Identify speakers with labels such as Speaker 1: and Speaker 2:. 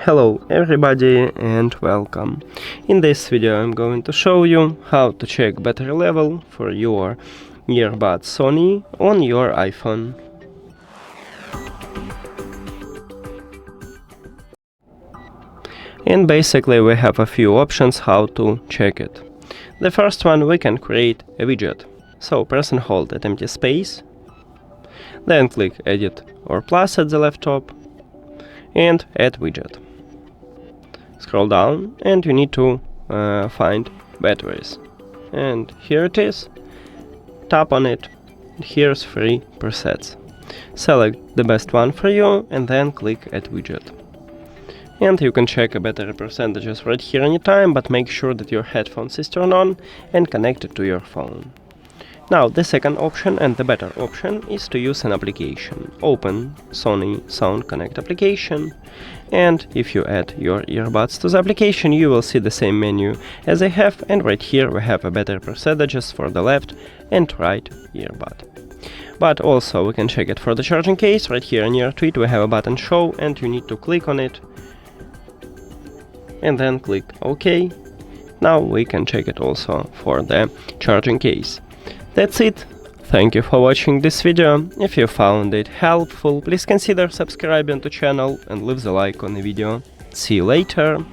Speaker 1: Hello everybody and welcome. In this video I'm going to show you how to check battery level for your earbuds Sony on your iPhone. And basically we have a few options how to check it. The first one, we can create a widget. So press and hold at empty space, then click edit or plus at the left top and add widget. Scroll down and you need to find batteries, and here it is. Tap on it, here's 3 presets. Select the best one for you and then click add widget. And you can check a battery percentages right here anytime, but make sure that your headphones is turned on and connected to your phone. Now the second option and the better option is to use an application. Open Sony Sound Connect application, and if you add your earbuds to the application you will see the same menu as I have, and right here we have a better percentages for the left and right earbud. But also we can check it for the charging case. Right here near to it we have a button show and you need to click on it and then click OK. Now we can check it also for the charging case. That's it. Thank you for watching this video. If you found it helpful, please consider subscribing to the channel and leave the like on the video. See you later.